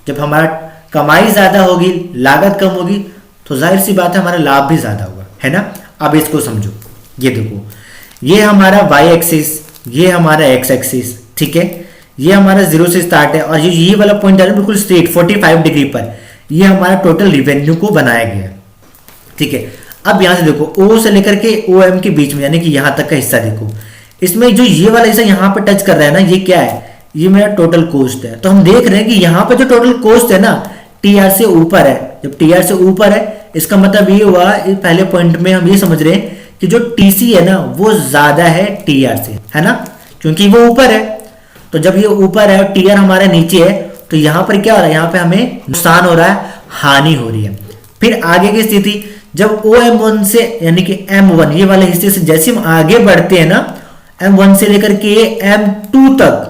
जब हमारा कमाई ज्यादा होगी, लागत कम होगी, तो जाहिर सी बात है हमारा लाभ भी ज्यादा होगा, है ना। अब इसको समझो, ये देखो, ये हमारा y एक्सिस, ये हमारा x एक्सिस, ठीक है। ये हमारा 0 से स्टार्ट है और ये वाला पॉइंट आ रहा है बिल्कुल स्ट्रेट 45 डिग्री पर, ये हमारा टोटल रिवेन्यू को बनाया गया है, ठीक है। अब यहां से देखो O से लेकर के OM के बीच में, यानी कि यहां तक का हिस्सा देखो, इसमें जो ये वाला हिस्सा यहां पर टच कर रहा है ना, ये क्या है, ये मेरा टोटल कॉस्ट है। तो हम देख रहे हैं कि यहां पर जो टोटल कॉस्ट है ना, TR से ऊपर है। जब TR से ऊपर है इसका मतलब ये हुआ, पहले पॉइंट में हम ये समझ रहे हैं कि जो TC है ना वो ज्यादा है TR से, है ना, क्योंकि वो ऊपर है। तो जब ये ऊपर है और TR हमारे नीचे है, तो यहां पर क्या हो रहा है, यहां पे हमें नुकसान हो रहा है, हानि हो रही है। फिर आगे की स्थिति, जब OM1 से यानी कि M1 ये वाले हिस्से से जैसे हम आगे बढ़ते हैं ना, M1 से लेकर के M2 तक,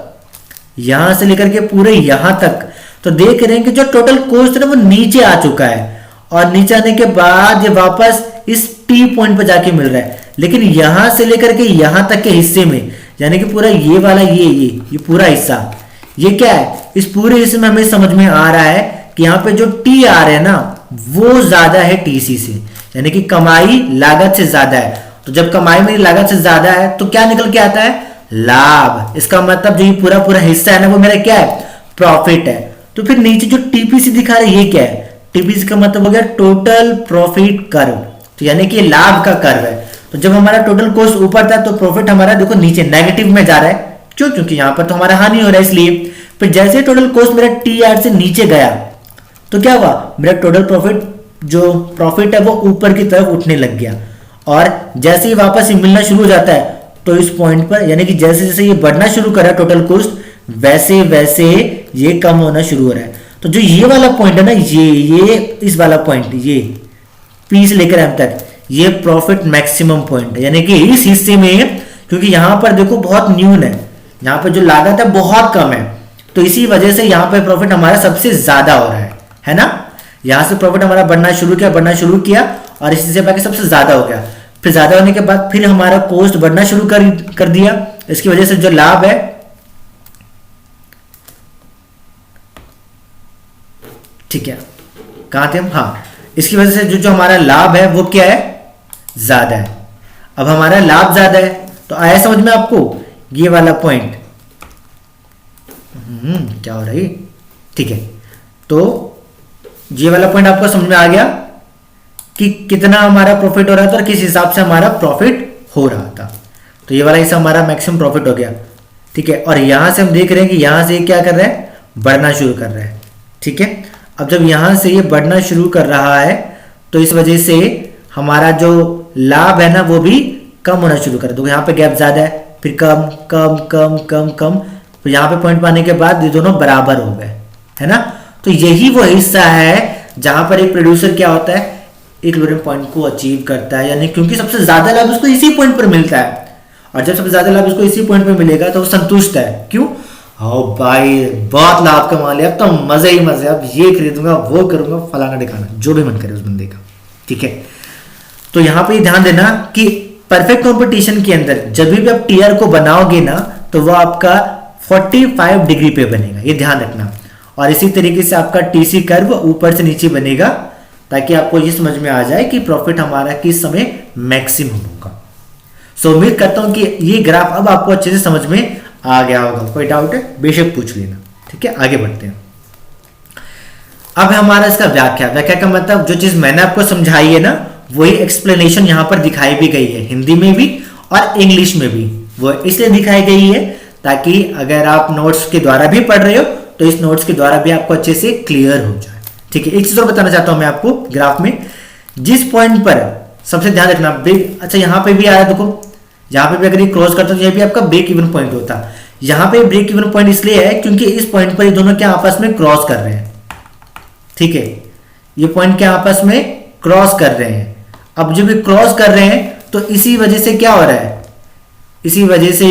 यहां से लेकर के पूरे यहां तक, तो देख रहे हैं कि जो टोटल कॉस्ट है वो नीचे आ चुका है और नीचे आने के बाद ये वापस इस T पॉइंट पर जाके मिल रहा है। लेकिन यहां से लेकर के यहां तक के हिस्से में, यानी कि पूरा ये वाला ये पूरा हिस्सा, ये क्या है, इस पूरे हिस्से में हमें समझ में आ रहा है कि यहाँ पे जो TR है ना वो ज्यादा है TC से, यानी कि कमाई लागत से ज्यादा है। तो जब कमाई मेरी लागत से ज्यादा है तो क्या निकल के आता है, लाभ। इसका मतलब जो ये पूरा पूरा हिस्सा है ना वो मेरा क्या है, प्रॉफिट है। तो फिर नीचे जो TPC दिखा रहा है ये क्या है, TPC का मतलब हो गया टोटल प्रॉफिट कर्व, तो यानी कि लाभ का कर्व है। तो जब हमारा टोटल कॉस्ट ऊपर था तो प्रॉफिट हमारा देखो नीचे नेगेटिव में जा रहा है, क्यों, क्योंकि यहां पर तो हमारा हानि हो रहा है इसलिए। फिर जैसे टोटल कॉस्ट मेरा TR से नीचे गया तो क्या हुआ, मेरा टोटल प्रॉफिट जो प्रॉफिट है वो ऊपर की तरफ उठने लग गया। और जैसे ही वापस ही मिलना शुरू हो जाता है तो इस पॉइंट पर, यानी कि जैसे जैसे ये बढ़ना शुरू कर रहा है टोटल कॉस्ट, वैसे वैसे ये कम होना शुरू हो रहा है। तो जो ये वाला पॉइंट है ना, ये इस वाला पॉइंट, ये P से लेकर M तक, ये प्रॉफिट मैक्सिमम पॉइंट है, यानी कि इस हिस्से में, क्योंकि यहां पर देखो बहुत न्यून है, यहां पर जो लागत है बहुत कम है, तो इसी वजह से यहां पर प्रॉफिट हमारा सबसे ज्यादा हो रहा है ना। यहां से प्रॉफिट हमारा बढ़ना शुरू किया और इसी से बाकी सबसे ज्यादा हो गया। फिर ज्यादा होने के बाद फिर हमारा कॉस्ट बढ़ना शुरू कर दिया, इसकी वजह से जो लाभ है, ठीक है, कहां थे हम, हाँ, इसकी वजह से जो हमारा लाभ है वो क्या है, ज्यादा है। अब हमारा लाभ ज्यादा है, तो आया समझ में आपको ये वाला पॉइंट? क्या हो रहा है? ठीक है, तो ये वाला पॉइंट आपको समझ में आ गया कि कितना हमारा प्रॉफिट हो रहा था और किस हिसाब से हमारा प्रॉफिट हो रहा था। तो ये वाला हिस्सा हमारा मैक्सिमम प्रॉफिट हो गया, ठीक है। और यहां से हम देख रहे हैं कि यहां से क्या कर रहा है, बढ़ना शुरू कर रहा है, ठीक है। अब जब यहां से ये बढ़ना शुरू कर रहा है तो इस वजह से हमारा जो लाभ है ना वो भी कम होना शुरू कर, तो यहाँ पे गैप ज्यादा है, फिर कम कम कम कम कम, तो यहाँ पे पॉइंट पाने के बाद ये दोनों बराबर हो गए, है ना। तो यही वो हिस्सा है जहां पर एक प्रोड्यूसर क्या होता है, इक्विलिब्रियम पॉइंट को अचीव करता है, यानी क्योंकि सबसे ज्यादा लाभ उसको इसी पॉइंट पर मिलता है, और जब सबसे ज्यादा लाभ उसको इसी पॉइंट पर मिलेगा तो वो संतुष्ट है। क्यों? ओ भाई बहुत लाभ कमा लिया, अब तो मजे ही मजे, अब ये खरीदूंगा वो करूंगा फलाना ढिकाना, जो भी मन करे उस बंदे का, ठीक है। तो यहाँ पे ध्यान देना कि परफेक्ट कंपटीशन के अंदर जब भी आप टीआर को बनाओगे ना तो वो आपका 45 डिग्री पे बनेगा, ये ध्यान रखना। और इसी तरीके से आपका टीसी कर्व ऊपर से नीचे बनेगा, ताकि आपको ये समझ में आ जाए कि प्रॉफिट हमारा किस समय मैक्सिमम होगा। सो उम्मीद करता हूं कि ये ग्राफ अब आपको अच्छे से समझ में आ गया होगा। कोई डाउट है बेशक पूछ लेना, ठीक है। आगे बढ़ते हैं। अब हमारा इसका व्याख्या, व्याख्या का मतलब जो चीज मैंने आपको समझाई है ना वही एक्सप्लेनेशन यहां पर दिखाई भी गई है, हिंदी में भी और इंग्लिश में भी। वो इसलिए दिखाई गई है ताकि अगर आप नोट्स के द्वारा भी पढ़ रहे हो तो इस नोट्स के द्वारा भी आपको अच्छे से क्लियर हो जाए, ठीक है। एक चीज और बताना चाहता हूं मैं आपको, ग्राफ में जिस पॉइंट पर सबसे ध्यान रखना ब्रेक, अच्छा यहां पे भी आया, देखो यहां पे भी अगर ये क्रॉस करता तो ये भी आपका ब्रेक इवन पॉइंट होता। यहां पे ब्रेक इवन पॉइंट इसलिए है क्योंकि इस पॉइंट पर ये दोनों क्या आपस में क्रॉस कर रहे हैं, ठीक है। ये पॉइंट क्या आपस में क्रॉस कर रहे हैं। अब जब ये क्रॉस कर रहे हैं तो इसी वजह से क्या हो रहा है, इसी वजह से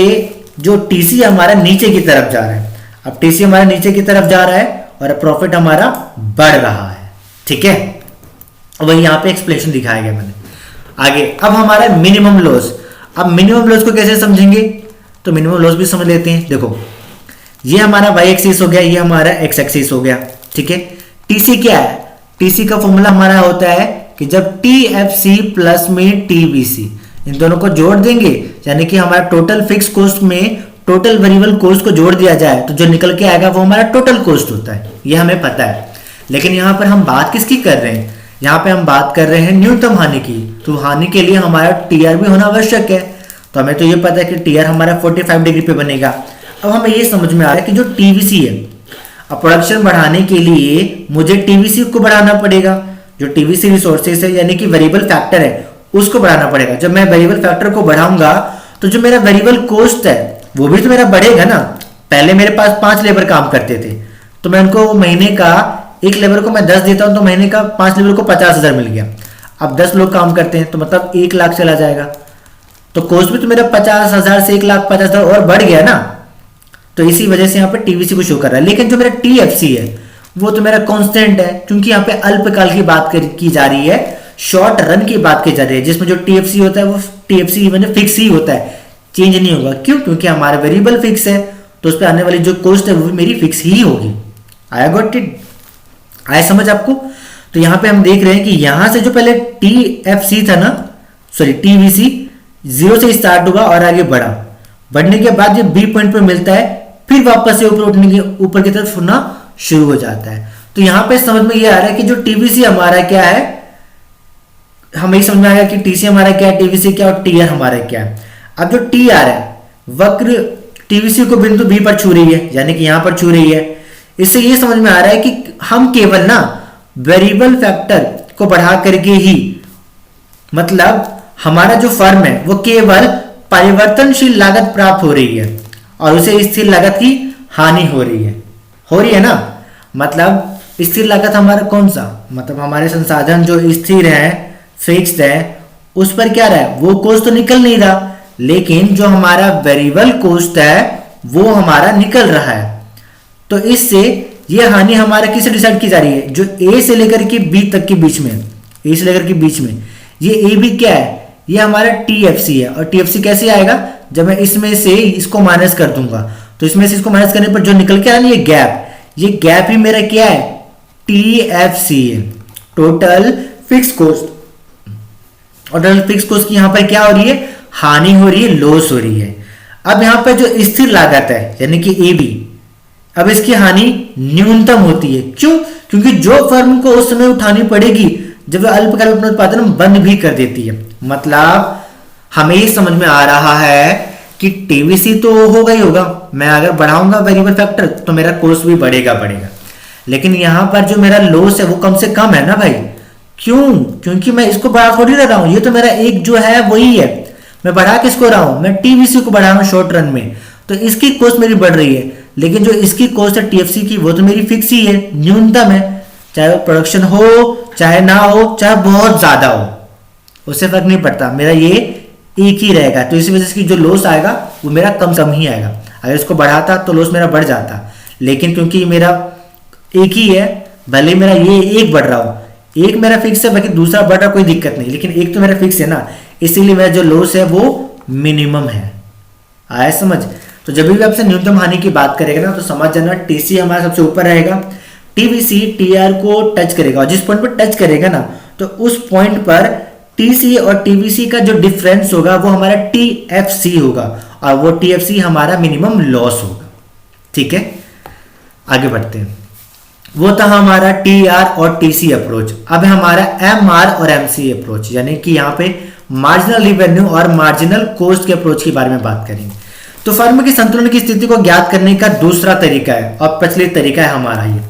जो टीसी हमारा नीचे की तरफ जा रहा है। अब टीसी हमारा नीचे की तरफ जा रहा है और प्रॉफिट हमारा बढ़ रहा है, ठीक है। वही यहां पे एक्सप्लेनेशन दिखाया गया मैंने। आगे अब हमारा मिनिमम लॉस। अब मिनिमम लॉस को कैसे समझेंगे, तो मिनिमम लॉस भी समझ लेते हैं। देखो ये हमारा वाई एक्सिस हो गया, ये हमारा एक्स एक्सिस हो गया, ठीक है। टीसी क्या है, टीसी का फॉर्मूला हमारा होता है कि जब टीएफसी प्लस में टीवीसी इन दोनों को जोड़ देंगे, यानी कि हमारा टोटल फिक्स कॉस्ट में टोटल वेरिएबल कॉस्ट को जोड़ दिया जाए तो जो निकल के आएगा वो हमारा टोटल कॉस्ट होता है, ये हमें पता है। लेकिन यहाँ पर हम बात किसकी कर रहे हैं, यहाँ पे हम बात कर रहे हैं न्यूनतम हानि की। तो हानि के लिए हमारा टीआर भी होना आवश्यक है, तो हमें तो ये पता है कि टीआर हमारा 45 डिग्री पे बनेगा। अब हमें ये समझ में आ रहा है कि जो टीवीसी है, अब प्रोडक्शन बढ़ाने के लिए मुझे टीवीसी को बढ़ाना पड़ेगा। जो टीवीसी रिसोर्सेज है यानी कि वेरिएबल फैक्टर है उसको बढ़ाना पड़ेगा। जब मैं वेरिएबल फैक्टर को बढ़ाऊंगा तो जो मेरा वेरिएबल कॉस्ट है वो भी तो मेरा बढ़ेगा ना। पहले मेरे पास 5 लेबर काम करते थे, तो मैं उनको महीने का, एक लेबर को मैं 10 देता हूं तो महीने का 5 लेबर को 50,000 मिल गया। अब 10 लोग काम करते हैं तो मतलब 1 लाख चला जाएगा, तो कॉस्ट भी तो मेरा 50,000 से 1,50,000 और बढ़ गया ना। तो इसी वजह से यहाँ पे टीवीसी को शो कर रहा है। लेकिन जो मेरा टीएफसी है वो तो मेरा कांस्टेंट है, क्योंकि यहाँ पे अल्पकाल की बात की जा रही है, शॉर्ट रन की बात की जा रही है, जिसमें जो टीएफसी होता है वो टीएफसी मैंने फिक्स ही होता है, चेंज नहीं होगा। क्यों? क्योंकि हमारा वेरिएबल फिक्स है, तो उस पर आने वाली जो कॉस्ट है वो भी मेरी फिक्स ही होगी। आया गॉट इट? आया समझ आपको? तो यहाँ पे हम देख रहे हैं कि यहां से जो पहले टीएफसी था ना, सॉरी टीवीसी, 0 से स्टार्ट हुआ और आगे बढ़ा, बढ़ने के बाद जब बी पॉइंट पे मिलता है फिर वापस से ऊपर उठने के ऊपर की तरफ उड़ना शुरू हो जाता है। तो यहां पे समझ में ये आ रहा है कि जो टीवीसी हमारा क्या है, हमें ये समझ में आ गया कि टीसी हमारा क्या है, टीवीसी क्या और टीआर हमारा क्या है। अब जो टीआर है, वक्र टीवीसी को बिंदु बी पर छू रही है, यानी कि यहां पर छू रही है। इससे ये समझ में आ रहा है कि हम केवल ना वेरिएबल फैक्टर को बढ़ा करके ही, मतलब हमारा जो फर्म है वो केवल परिवर्तनशील लागत प्राप्त हो रही है और उसे स्थिर लागत की हानि हो रही है ना। मतलब स्थिर लागत हमारा कौन सा, मतलब हमारे संसाधन जो स्थिर है, फिक्स्ड है, उस पर क्या रहा है, वो कॉस्ट तो निकल नहीं रहा, लेकिन जो हमारा वेरिएबल कॉस्ट है वो हमारा निकल रहा है। तो इससे ये हानि हमारा किसे डिसाइड की जा रही है, जो ए से लेकर के बी तक के बीच में, ए से लेकर के बीच में ये ए बी क्या है, ये हमारा टीएफसी है। और टीएफसी कैसे आएगा, जब मैं इसमें से इसको माइनस कर दूंगा, तो इसमें से इसको माइनस करने पर जो निकल के आ रहा है ये गैप ही मेरा क्या है, टीएफसी है, टोटल फिक्स कॉस्ट। और टोटल फिक्स कॉस्ट की यहाँ पर क्या हो रही है, हानि हो रही है, लॉस हो रही है। अब यहाँ पर जो स्थिर लागत है यानी कि एबी, अब इसकी हानि न्यूनतम होती है। क्यों? क्योंकि जो फर्म को उस समय उठानी पड़ेगी जब वह अल्पकालिक अपना उत्पादन बंद भी कर देती है। मतलब हमें ये समझ में आ रहा है कि टीवीसी तो होगा ही होगा, मैं अगर बढ़ाऊंगा वेरिएबल फैक्टर तो मेरा कॉस्ट भी बढ़ेगा बढ़ेगा, लेकिन यहां पर जो मेरा लॉस है वो कम से कम है ना भाई। क्यों? क्योंकि मैं इसको बढ़ा थोड़ी रहा हूं, ये तो मेरा एक जो है वही है, मैं बढ़ा किसको रहा हूं, मैं टीवीसी को बढ़ा रहा हूं शॉर्ट रन में, तो इसकी कॉस्ट मेरी बढ़ रही है। लेकिन जो इसकी कॉस्ट है टीएफसी की वो तो मेरी फिक्स ही है, न्यूनतम है, चाहे वो प्रोडक्शन हो चाहे ना हो चाहे बहुत ज्यादा हो, उससे फर्क नहीं पड़ता, मेरा ये एक ही रहेगा। तो इसी वजह से जो लॉस आएगा वो मेरा कम कम ही आएगा। अगर इसको बढ़ाता तो लॉस मेरा बढ़ जाता, लेकिन क्योंकि मेरा एक ही है, भले मेरा ये एक बढ़ रहा हो, एक मेरा फिक्स है बाकी दूसरा बढ़ रहा, कोई दिक्कत नहीं, लेकिन एक तो मेरा फिक्स है ना, इसीलिए मेरा जो लॉस है वो मिनिमम है। आया समझ? तो जब भी आपसे न्यूनतम हानि की बात करेगा ना तो समझ जाना टीसी हमारा सबसे ऊपर रहेगा, टीवीसी टीआर को टच करेगा, और जिस पॉइंट पर टच करेगा ना तो उस पॉइंट पर टीसी और टीवीसी का जो डिफरेंस होगा वो हमारा टीएफसी होगा, और वो टीएफसी हमारा मिनिमम लॉस होगा। ठीक है, आगे बढ़ते हैं। वो था हमारा टीआर और टीसी अप्रोच। अब है हमारा एमआर और एमसी अप्रोच, यानी कि यहाँ पे मार्जिनल रिवेन्यू और मार्जिनल कॉस्ट के अप्रोच के बारे में बात करेंगे। तो फर्म की संतुलन की स्थिति को ज्ञात करने का दूसरा तरीका है और प्रचलित तरीका है हमारा ये।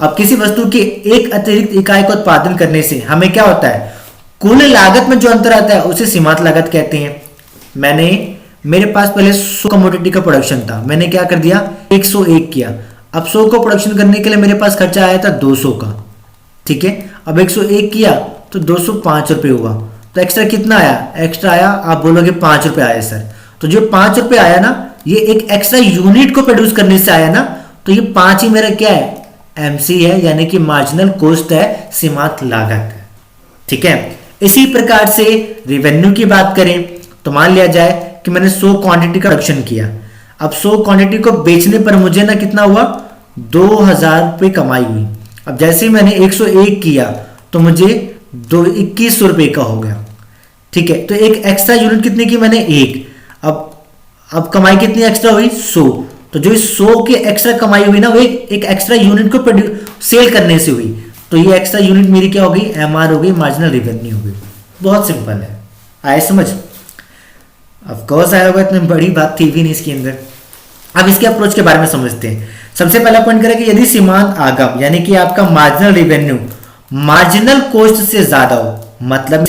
अब किसी वस्तु की एक अतिरिक्त इकाई का उत्पादन करने से हमें क्या होता है, कुल लागत में जो अंतर आता है उसे सीमांत लागत कहते हैं। मेरे पास पहले 100 कमोडिटी का प्रोडक्शन था, मैंने क्या कर दिया 101 किया। अब 100 को प्रोडक्शन करने के लिए मेरे पास खर्चा आया था 200 का, ठीक है। अब 101 किया तो 205 रुपये हुआ, तो एक्स्ट्रा कितना आया, एक्स्ट्रा आया, आप बोलोगे 5 रुपये आया सर। तो जो 5 रुपये आया ना, ये एक एक्स्ट्रा यूनिट को प्रोड्यूस करने से आया ना, तो ये 5 ही मेरा क्या है, एमसी है, यानी कि मार्जिनल कॉस्ट है, सीमांत लागत है। ठीक है, इसी प्रकार से रिवेन्यू की बात करें तो मान लिया जाए कि मैंने 100 क्वांटिटी का प्रोडक्शन किया। अब 100 क्वांटिटी को बेचने पर मुझे ना कितना हुआ, 2000 रुपये कमाई हुई। अब जैसे ही मैंने 101 किया तो मुझे 2100 रुपये का हो गया। ठीक है, तो एक एक्स्ट्रा यूनिट कितने की मैंने, एक। अब कमाई कितनी एक्स्ट्रा हुई, 100। तो जो 100 के एक्स्ट्रा कमाई हुई ना, वो एक एक्स्ट्रा यूनिट को सेल करने से हुई, तो ये एक्स्ट्रा यूनिट मेरी क्या हो गई, एमआर हो गई, मार्जिनल रिवेन्यू हो गई। बहुत सिंपल है, आए समझ? ऑफ कोर्स आया होगा, इतनी बड़ी बात थी भी नहीं इसके अंदर। अब इसके अप्रोच के बारे में समझते हैं। सबसे पहला पॉइंट करें कि यदि सीमांत आगम यानी कि आपका मार्जिनल रिवेन्यू मार्जिनल कॉस्ट से ज्यादा हो, मतलब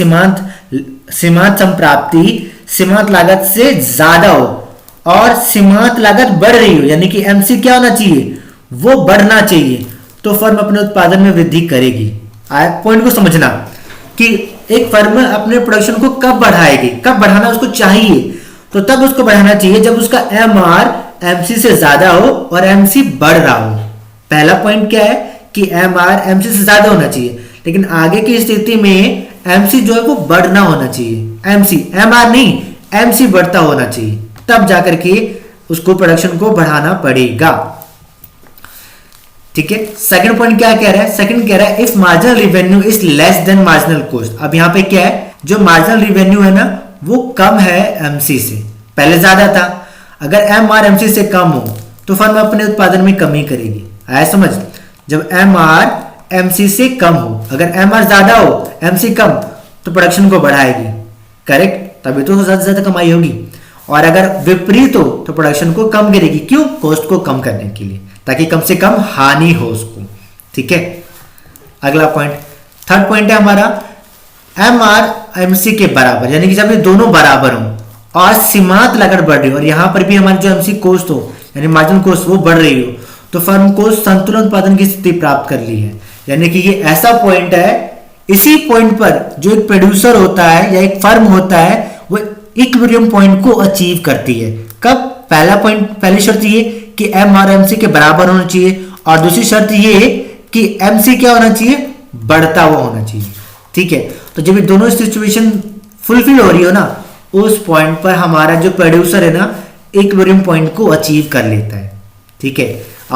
सीमांत संप्राप्ति सीमांत लागत से ज्यादा हो और सीमांत लागत बढ़ रही हो, यानी कि एमसी क्या होना चाहिए, वो बढ़ना चाहिए, तो फर्म अपने उत्पादन में वृद्धि करेगी। पॉइंट को समझना कि एक फर्म अपने प्रोडक्शन को कब बढ़ाएगी, कब बढ़ाना उसको चाहिए, तो तब उसको बढ़ाना चाहिए जब उसका एमआर एमसी से ज्यादा हो और एमसी बढ़ रहा हो। पहला पॉइंट क्या है कि एमआर एमसी से ज्यादा होना चाहिए, लेकिन आगे की स्थिति में एमसी जो है वो बढ़ना होना चाहिए। एमसी, एमआर नहीं, एमसी बढ़ता होना चाहिए, तब जाकर के उसको प्रोडक्शन को बढ़ाना पड़ेगा। ठीक है, सेकंड पॉइंट क्या कह रहा है, सेकंड कह रहा है if marginal revenue is less than marginal cost. अब यहां पे क्या है, जो मार्जिनल रिवेन्यू है ना वो कम है एमसी से, पहले ज्यादा था। अगर एम आर एमसी से कम हो तो फर्म अपने उत्पादन में कमी करेगी। आया समझ? जब एम आर एमसी से कम हो, अगर एम आर ज्यादा हो एमसी कम, तो प्रोडक्शन को बढ़ाएगी, करेक्ट, तभी तो ज्यादा से ज्यादा कमाई होगी। और अगर विपरीत हो तो प्रोडक्शन को कम करेगी, क्यों, कॉस्ट को कम करने के लिए, ताकि कम से कम हानि हो उसको। ठीक है, अगला पॉइंट, थर्ड पॉइंट है हमारा एम आर एमसी के बराबर, यानी कि जब ये दोनों बराबर हो और सीमांत लागत बढ़ रही हो और यहां पर भी हमारी जो एमसी कॉस्ट हो यानी मार्जिनल कॉस्ट वो बढ़ रही हो, तो फर्म को संतुलन उत्पादन की स्थिति प्राप्त कर ली है। यानी कि ये ऐसा पॉइंट है, इसी पॉइंट पर जो एक प्रोड्यूसर होता है या एक फर्म होता है वो इक्विलिब्रियम पॉइंट को अचीव करती है। कब? पहला पॉइंट, पहली शर्त ये कि एम और एमसी के बराबर होना चाहिए, और दूसरी शर्त ये कि एमसी क्या होना चाहिए, बढ़ता हुआ होना चाहिए। ठीक है, तो जब ये दोनों सिचुएशन फुलफिल हो रही हो ना, उस पॉइंट पर हमारा जो प्रोड्यूसर है ना इक्विलिब्रियम पॉइंट को अचीव कर लेता है। ठीक है, a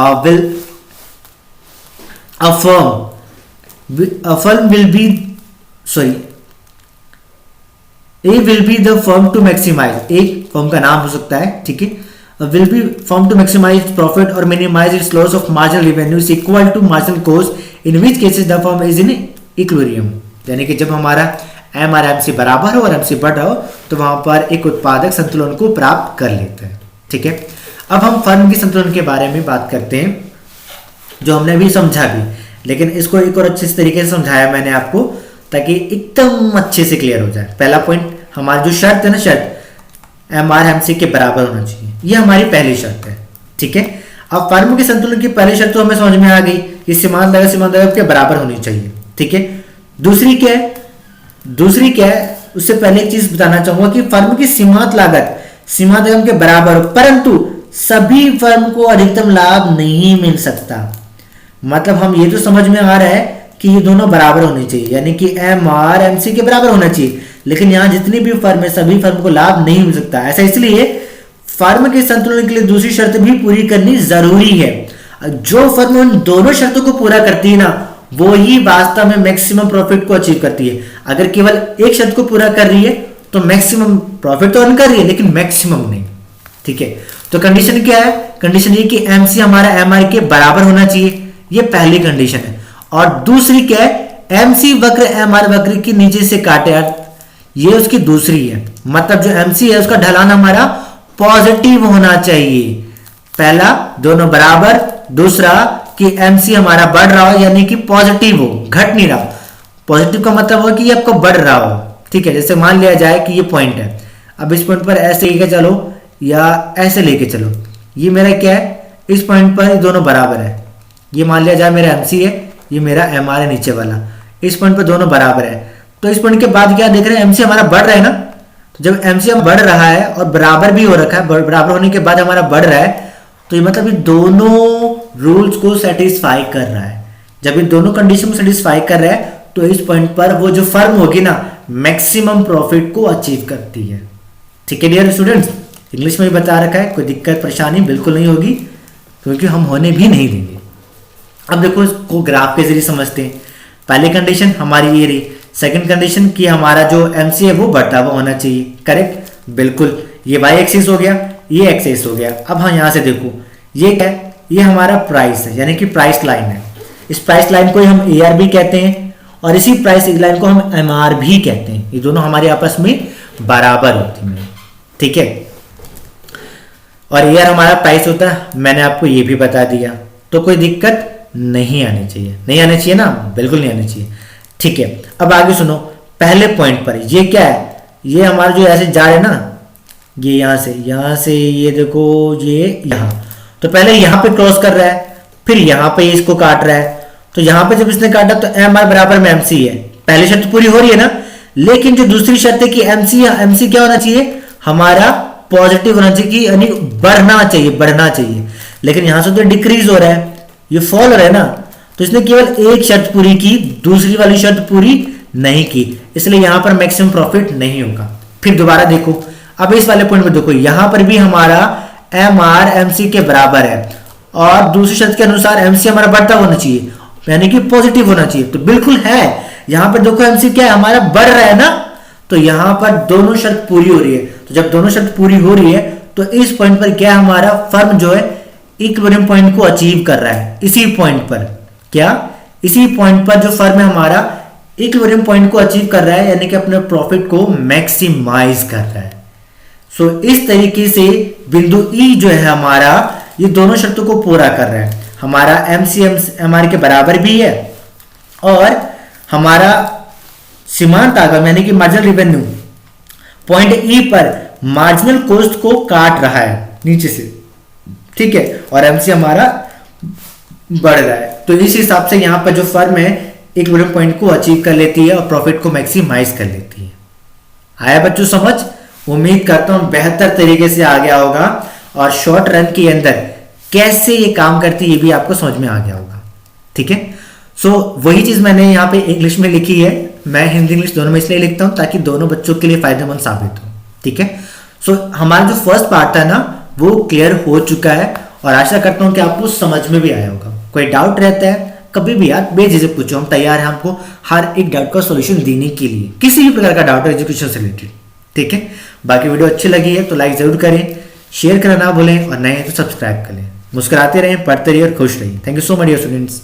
firm will be sorry a will be the firm to maximize, एक फर्म का नाम हो सकता है, ठीक है, will be firm to maximize its profit or minimize its loss of marginal revenue is equal to marginal cost in which cases the firm is in equilibrium। यानी कि जब हमारा एम आर एम सी बराबर हो और M C बढ़ रहा हो तो वहां पर एक उत्पादक संतुलन को प्राप्त कर लेते हैं, ठीक है। अब हम फर्म के संतुलन के बारे में बात करते हैं, जो हमने अभी समझा भी, लेकिन इसको एक और अच्छे तरीके से समझाया मैंने आपको ताकि एकदम अच्छे से क्लियर हो जाए। पहला पॉइंट, हमारी जो शर्त है ना, शर्त एम आर एम सी के बराबर होना चाहिए, ये हमारी पहली शर्त है, ठीक है। अब फर्म के संतुलन की पहली शर्त तो हमें समझ में आ गई कि सीमांत लागत के बराबर होनी चाहिए, ठीक है। दूसरी क्या है, दूसरी क्या है, उससे पहले एक चीज बताना चाहूंगा कि फर्म की सीमांत लागत के बराबर हो, परंतु सभी फर्म को अधिकतम लाभ नहीं मिल सकता। मतलब हम ये तो समझ में आ रहा है कि ये दोनों बराबर होने चाहिए, यानी कि एम आर एम सी के बराबर होना चाहिए, लेकिन यहां जितनी भी फर्म है सभी फर्म को लाभ नहीं मिल सकता। ऐसा इसलिए फर्म के संतुलन के लिए दूसरी शर्त भी पूरी करनी जरूरी है। जो फर्म उन दोनों शर्तों को पूरा करती है ना, वो ही वास्तव में मैक्सिमम प्रॉफिट को अचीव करती है। अगर केवल एक शर्त को पूरा कर रही है तो मैक्सिमम प्रॉफिट तो अर्न कर रही है, लेकिन मैक्सिमम नहीं, ठीक है। तो कंडीशन क्या है, कंडीशन ये कि एमसी हमारा एमआर के बराबर होना चाहिए, ये पहली कंडीशन है। और दूसरी क्या है, एमसी वक्र एमआर वक्र के नीचे से काटे, ये उसकी दूसरी है। मतलब जो एमसी है उसका ढलान हमारा पॉजिटिव होना चाहिए। पहला दोनों बराबर, दूसरा कि एमसी हमारा बढ़ रहा हो, यानी कि पॉजिटिव हो, घट नहीं रहा। पॉजिटिव का मतलब हो कि ये आपको बढ़ रहा हो, ठीक है। जैसे मान लिया जाए कि ये पॉइंट है, अब इस पॉइंट पर ऐसे लेके चलो या ऐसे लेके चलो, ये मेरा क्या है, इस पॉइंट पर दोनों बराबर है। ये मान लिया जाए मेरा एमसी है, ये मेरा एमआर है नीचे वाला, इस पॉइंट पर दोनों बराबर है। तो इस पॉइंट के बाद क्या देख रहे हैं, एमसी हमारा बढ़ रहा है ना। तो जब एमसी हम बढ़ रहा है और बराबर भी हो रखा है, बराबर होने के बाद हमारा बढ़ रहा है, तो ये मतलब ये दोनों रूल्स को सेटिस्फाई कर रहा है। जब ये दोनों कंडीशन को सेटिस्फाई कर रहा है तो इस पॉइंट पर वो जो फर्म होगी ना, मैक्सिमम प्रॉफिट को अचीव करती है, ठीक है डियर स्टूडेंट्स। इंग्लिश में भी बता रखा है, कोई दिक्कत परेशानी बिल्कुल नहीं होगी, क्योंकि हम होने भी नहीं देंगे। अब देखो इसको ग्राफ के जरिए समझते हैं। पहली कंडीशन हमारी ये रही, सेकंड कंडीशन कि हमारा जो एमसी है वो बढ़ता हुआ होना चाहिए, करेक्ट, बिल्कुल। ये वाई एक्सिस हो गया, ये एक्सिस हो गया। अब हम यहां से देखो, ये क्या है, ये हमारा प्राइस है, यानी कि प्राइस लाइन है। इस प्राइस लाइन को हम ए आर भी कहते हैं और इसी प्राइस लाइन को हम एम आर भी कहते हैं। ये दोनों हमारे आपस में बराबर होती हैं, ठीक है। और ए आर हमारा प्राइस होता है, मैंने आपको ये भी बता दिया। तो कोई दिक्कत नहीं आनी चाहिए, नहीं आनी चाहिए ना, बिल्कुल नहीं आनी चाहिए, ठीक है। अब आगे सुनो, पहले पॉइंट पर ये क्या है, ये हमारा जो ऐसे जा रहे ना, ये यहां से ये देखो, ये यहां, तो पहले यहां पे क्रॉस कर रहा है, फिर यहां पे इसको काट रहा है। तो यहां पे जब इसने काटा तो एम आर बराबर में एमसी है, पहली शर्त पूरी हो रही है ना। लेकिन जो दूसरी शर्त है कि एमसी क्या होना चाहिए, हमारा पॉजिटिव होना चाहिए, यानी बढ़ना चाहिए। लेकिन यहां से तो डिक्रीज हो रहा है, ये फॉल हो रहा है ना। तो इसने केवल एक शर्त पूरी की, दूसरी वाली शर्त पूरी नहीं की, इसलिए यहां पर मैक्सिमम प्रॉफिट नहीं होगा। फिर दोबारा देखो, अब इस वाले पॉइंट में देखो, यहां पर भी हमारा एम आर एम सी के बराबर है और दूसरी शर्त के अनुसार एमसी हमारा बढ़ता होना चाहिए, यानी कि पॉजिटिव होना चाहिए। तो बिल्कुल है, यहां पर देखो एमसी क्या है, हमारा बढ़ रहा है ना। तो यहां पर दोनों शर्त पूरी हो रही है। तो जब दोनों शर्त पूरी हो रही है तो इस पॉइंट पर क्या, हमारा फर्म जो है इक्विलिब्रियम पॉइंट को अचीव कर रहा है। इसी पॉइंट पर क्या, इसी पॉइंट पर जो फर्म है हमारा इक्विलिब्रियम पॉइंट को अचीव कर रहा है, यानी कि अपने प्रॉफिट को मैक्सिमाइज कर रहा है। सो इस तरीके से बिंदु ई जो है हमारा, ये दोनों शर्तों को पूरा कर रहा है। हमारा एमसीएम एमआर के बराबर भी है और हमारा सीमांत आगम यानी कि मार्जिनल रेवेन्यू पॉइंट ई पर मार्जिनल कॉस्ट को काट रहा है नीचे से, ठीक है, और एमसी हमारा बढ़ रहा है। तो इस हिसाब से यहां पर जो फर्म है इक्विलिब्रियम पॉइंट को अचीव कर लेती है और प्रॉफिट को मैक्सिमाइज कर लेती है। आया बच्चों समझ? उम्मीद करता हूं बेहतर तरीके से आ गया होगा और शॉर्ट रन के अंदर कैसे ये काम करती है ये भी आपको समझ में आ गया होगा, ठीक है। सो वही चीज मैंने यहाँ पे इंग्लिश में लिखी है, मैं हिंदी इंग्लिश दोनों में इसलिए लिखता हूँ ताकि दोनों बच्चों के लिए फायदेमंद साबित हो, ठीक है। सो हमारा जो फर्स्ट पार्ट था ना वो क्लियर हो चुका है और आशा करता हूँ कि आपको समझ में भी आया होगा। कोई डाउट रहता है कभी भी यार बेझिझक पूछो, हम तैयार हैं आपको हर एक डाउट का सॉल्यूशन देने के लिए, किसी भी प्रकार का डाउट है एजुकेशन से रिलेटेड, ठीक है। बाकी वीडियो अच्छी लगी है तो लाइक जरूर करें, शेयर करना ना भूलें और नए हैं तो सब्सक्राइब करें। मुस्कुराते रहें, पढ़ते रहिए और खुश रहिए। Thank you so much dear students.